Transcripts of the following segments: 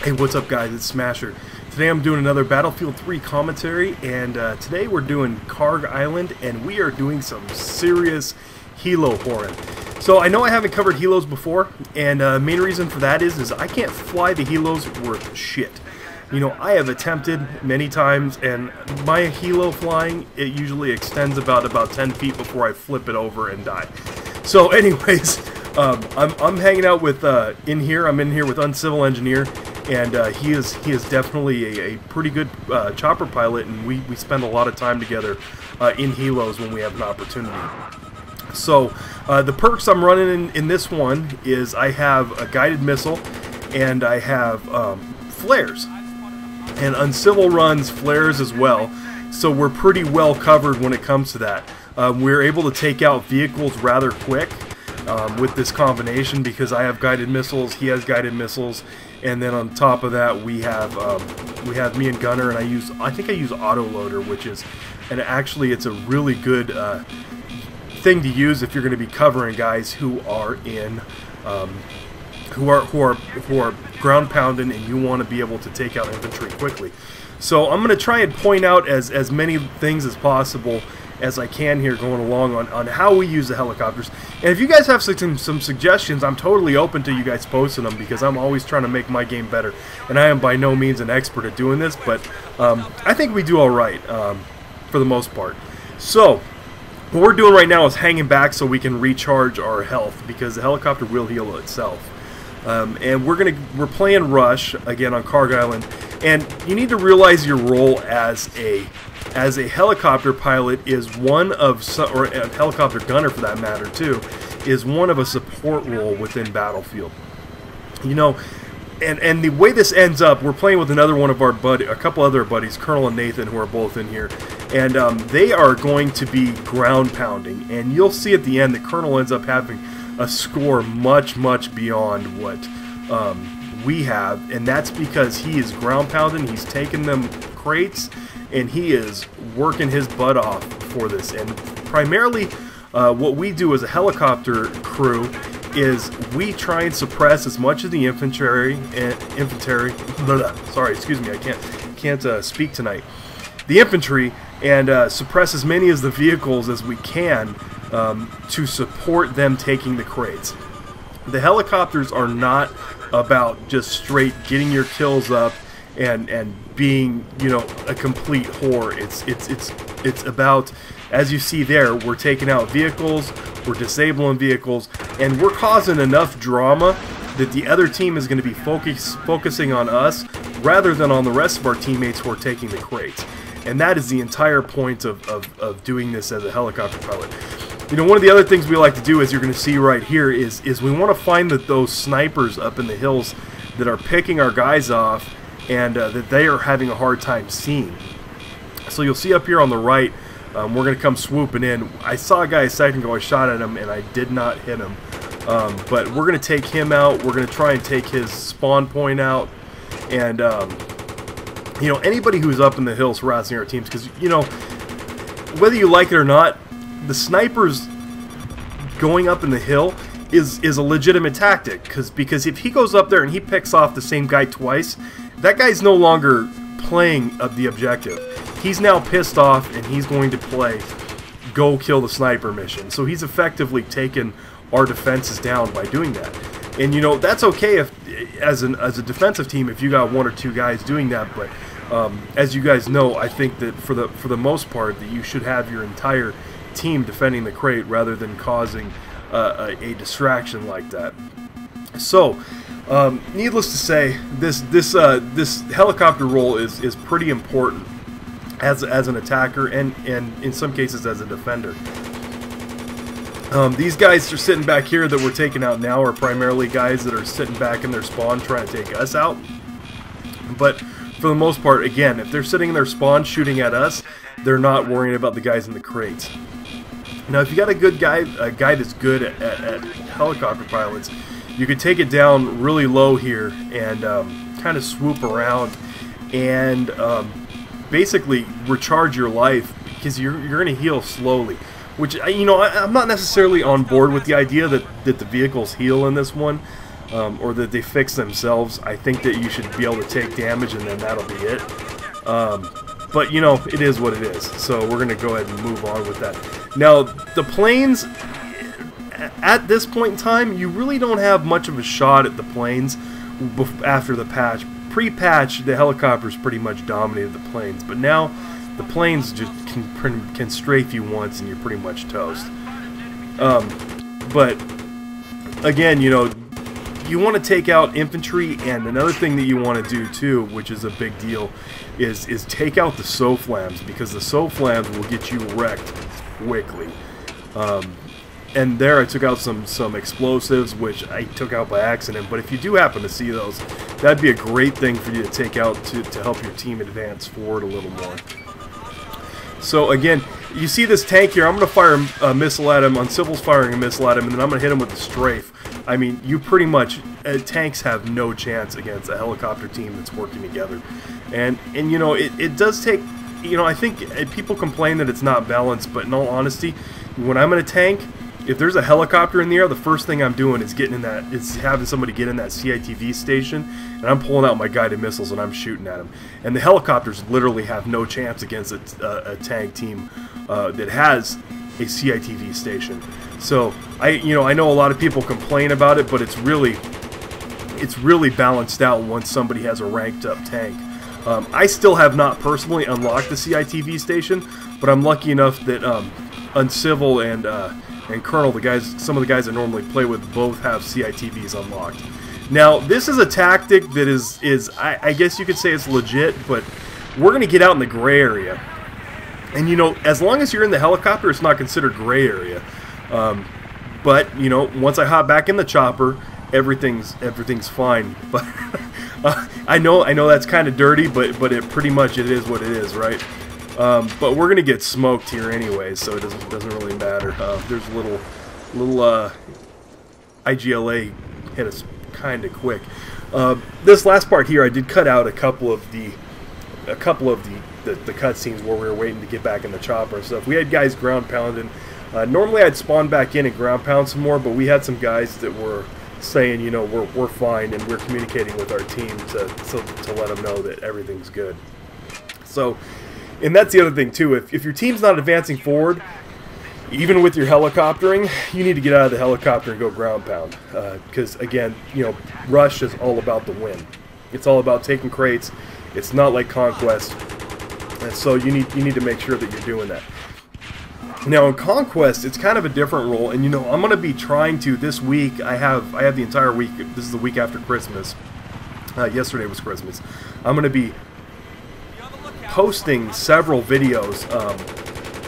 Hey, what's up guys, it's Smasher. Today I'm doing another Battlefield 3 commentary, and today we're doing Kharg Island, and we are doing some serious helo pouring. So I know I haven't covered helos before, and main reason for that is I can't fly the helos worth shit. You know, I have attempted many times, and my helo flying, it usually extends about 10 feet before I flip it over and die. So anyways, I'm hanging out with, I'm in here with Uncivil Engineer, and he is definitely a pretty good chopper pilot, and we spend a lot of time together in helos when we have an opportunity. So the perks I'm running in this one is I have a guided missile, and I have flares, and Uncivil runs flares as well, so we're pretty well covered when it comes to that. We're able to take out vehicles rather quick with this combination because I have guided missiles, he has guided missiles, and then on top of that we have me and Gunner, and I think I use autoloader, which is, and actually it's a really good thing to use if you're going to be covering guys who are in who are ground pounding, and you want to be able to take out infantry quickly. So I'm going to try and point out as many things as possible as I can here going along on how we use the helicopters. And if you guys have some suggestions, I'm totally open to you guys posting them, because I'm always trying to make my game better, and I am by no means an expert at doing this, but I think we do alright for the most part. So what we're doing right now is hanging back so we can recharge our health, because the helicopter will heal itself. And we're playing Rush again on Kharg Island, and you need to realize your role as a helicopter pilot is one of, or a helicopter gunner for that matter too, is one of a support role within Battlefield. You know, and the way this ends up, we're playing with another one of our a couple other buddies, Colonel and Nathan, who are both in here, and they are going to be ground pounding, and you'll see at the end that Colonel ends up having a score much beyond what we have, and that's because he is ground pounding, he's taking them crates, and he is working his butt off for this. And primarily what we do as a helicopter crew is we try and suppress as much of the infantry sorry, excuse me, I can't speak tonight, the infantry, and suppress as many as the vehicles as we can to support them taking the crates. The helicopters are not about just straight getting your kills up and being, you know, a complete whore. It's about, as you see there, we're taking out vehicles, we're disabling vehicles, and we're causing enough drama that the other team is going to be focusing on us rather than on the rest of our teammates who are taking the crates. And that is the entire point of doing this as a helicopter pilot. You know, one of the other things we like to do, as you're going to see right here, is we want to find those snipers up in the hills that are picking our guys off, and that they are having a hard time seeing. So you'll see up here on the right, we're going to come swooping in. I saw a guy a second ago, I shot at him, and I did not hit him. But we're going to take him out, we're going to try and take his spawn point out, and you know, anybody who's up in the hills harassing our teams, because, you know, whether you like it or not, the snipers going up in the hill is a legitimate tactic, because if he goes up there and he picks off the same guy twice, that guy's no longer playing the objective. He's now pissed off, and he's going to play go kill the sniper mission. So he's effectively taken our defenses down by doing that. And you know, that's okay if as a defensive team, if you got one or two guys doing that, but as you guys know, I think that for the most part that you should have your entire team defending the crate rather than causing a distraction like that. So needless to say, this helicopter role is pretty important as an attacker, and in some cases as a defender. These guys are sitting back here that we're taking out now are primarily guys that are sitting back in their spawn trying to take us out. But for the most part, again, if they're sitting in their spawn shooting at us, they're not worrying about the guys in the crates. Now, if you got a good guy, a guy that's good at helicopter pilots, you could take it down really low here and kind of swoop around and basically recharge your life, because you're going to heal slowly. Which, you know, I'm not necessarily on board with the idea that the vehicles heal in this one. or that they fix themselves. I think that you should be able to take damage, and then that'll be it. But, you know, it is what it is. So we're going to go ahead and move on with that. Now, the planes, at this point in time, you really don't have much of a shot at the planes after the patch. Pre-patch, the helicopters pretty much dominated the planes. But now, the planes just can strafe you once and you're pretty much toast. But, again, you know, you want to take out infantry, and another thing that you want to do too, which is a big deal, is take out the SOFLAMs, because the SOFLAMs will get you wrecked quickly. And there I took out some explosives, which I took out by accident, but if you do happen to see those, that'd be a great thing for you to take out to help your team advance forward a little more. So again, you see this tank here, I'm going to fire a missile at him, Uncivil's firing a missile at him, and then I'm going to hit him with the strafe. I mean, you pretty much, tanks have no chance against a helicopter team that's working together. And you know, it does take, you know, I think people complain that it's not balanced, but in all honesty, when I'm in a tank, if there's a helicopter in the air, the first thing I'm doing is having somebody get in that CITV station, and I'm pulling out my guided missiles and I'm shooting at them. And the helicopters literally have no chance against a tank team that has a CITV station. So I know a lot of people complain about it, but it's really balanced out once somebody has a ranked up tank. I still have not personally unlocked the CITV station, but I'm lucky enough that Uncivil and Colonel, some of the guys I normally play with, both have CITVs unlocked. Now, this is a tactic that is I guess you could say it's legit, but we're going to get out in the gray area. And, you know, as long as you're in the helicopter, it's not considered gray area. But, you know, once I hop back in the chopper, everything's fine. But I know that's kind of dirty, but it pretty much it is what it is, right? But we're gonna get smoked here anyway, so it doesn't really matter. There's a little IGLA hit us kind of quick. This last part here, I did cut out a couple of the cutscenes where we were waiting to get back in the chopper and stuff. We had guys ground pounding. Normally I'd spawn back in and ground pound some more, but we had some guys that were saying, you know, we're fine, and we're communicating with our team to let them know that everything's good. So, and that's the other thing too. If your team's not advancing forward, even with your helicoptering, you need to get out of the helicopter and go ground pound. Because again, you know, Rush is all about the win. It's all about taking crates. It's not like Conquest, and so you need to make sure that you're doing that. Now in Conquest, it's kind of a different role, and you know, I'm going to be trying to this week. I have the entire week. This is the week after Christmas. Yesterday was Christmas. I'm going to be posting several videos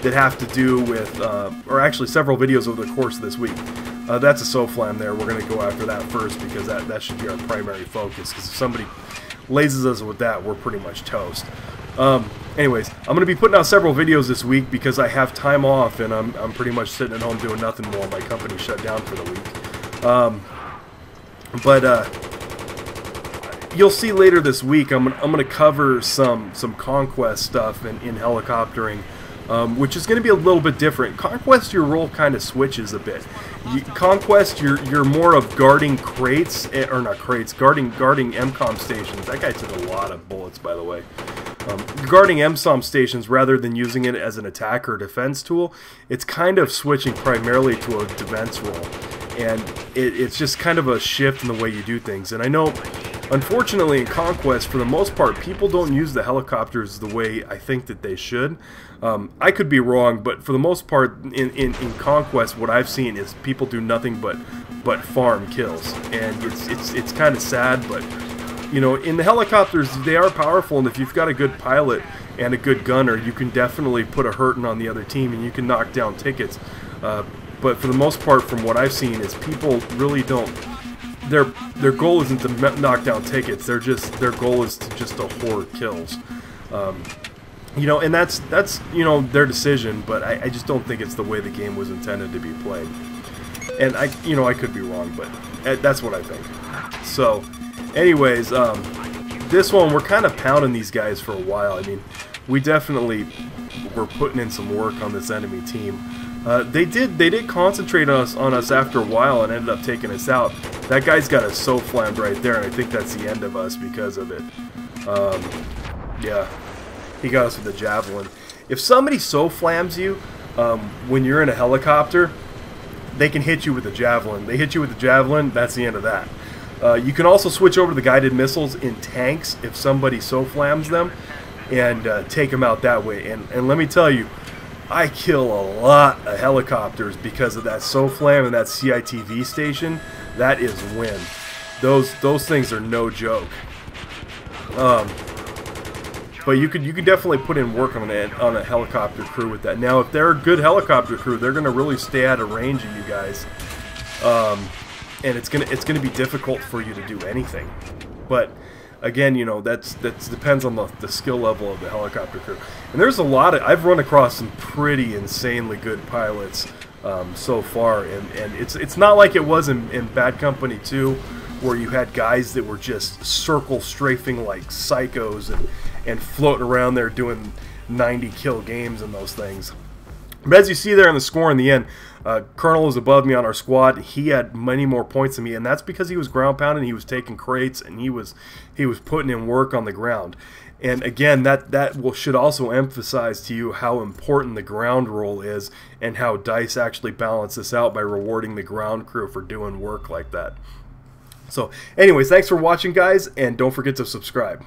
that have to do with, or actually several videos over the course of this week. That's a SOFLAM there. We're going to go after that first, because that should be our primary focus. Because if somebody lazes us with that, we're pretty much toast. Anyways, I'm going to be putting out several videos this week because I have time off, and I'm pretty much sitting at home doing nothing while my company shut down for the week. You'll see later this week, I'm going to cover some Conquest stuff in helicoptering, which is going to be a little bit different. Conquest, your role kind of switches a bit. Conquest, you're more of guarding crates, or not crates, guarding MCOM stations. That guy took a lot of bullets, by the way. Guarding MSOM stations rather than using it as an attack or defense tool. It's kind of switching primarily to a defense role, and it's just kind of a shift in the way you do things. And I know, unfortunately, in Conquest, for the most part, people don't use the helicopters the way I think that they should. I could be wrong, but for the most part, in Conquest, what I've seen is people do nothing but farm kills, and it's kind of sad. But you know, in the helicopters, they are powerful, and if you've got a good pilot and a good gunner, you can definitely put a hurting on the other team, and you can knock down tickets. But for the most part, from what I've seen, is people really don't. Their goal isn't to knock down tickets. Their goal is to hoard kills. You know, and that's you know, their decision. But I just don't think it's the way the game was intended to be played. And I could be wrong, but that's what I think. So, anyways, this one we're kind of pounding these guys for a while. I mean, we definitely were putting in some work on this enemy team. They did concentrate on us after a while and ended up taking us out. That guy's got us so flammed right there, and I think that's the end of us because of it. Yeah, he got us with the javelin. If somebody so flams you when you're in a helicopter, they can hit you with a javelin. They hit you with the javelin, that's the end of that. You can also switch over to the guided missiles in tanks if somebody so flams them, and take them out that way. And let me tell you, I kill a lot of helicopters because of that SOFLAM and that CITV station. That is win. Those things are no joke. But you could definitely put in work on a helicopter crew with that. Now, if they're a good helicopter crew, they're gonna really stay out of range of you guys, and it's gonna be difficult for you to do anything. But again, you know, that depends on the skill level of the helicopter crew. And there's a lot of, I've run across some pretty insanely good pilots so far, and it's not like it was in Bad Company 2, where you had guys that were just circle strafing like psychos and floating around there doing 90 kill games and those things. But as you see there in the score in the end, Colonel was above me on our squad. He had many more points than me, and that's because he was ground pounding, he was taking crates, and he was putting in work on the ground. And again, that should also emphasize to you how important the ground role is, and how DICE actually balance this out by rewarding the ground crew for doing work like that. So anyways, thanks for watching, guys, and don't forget to subscribe.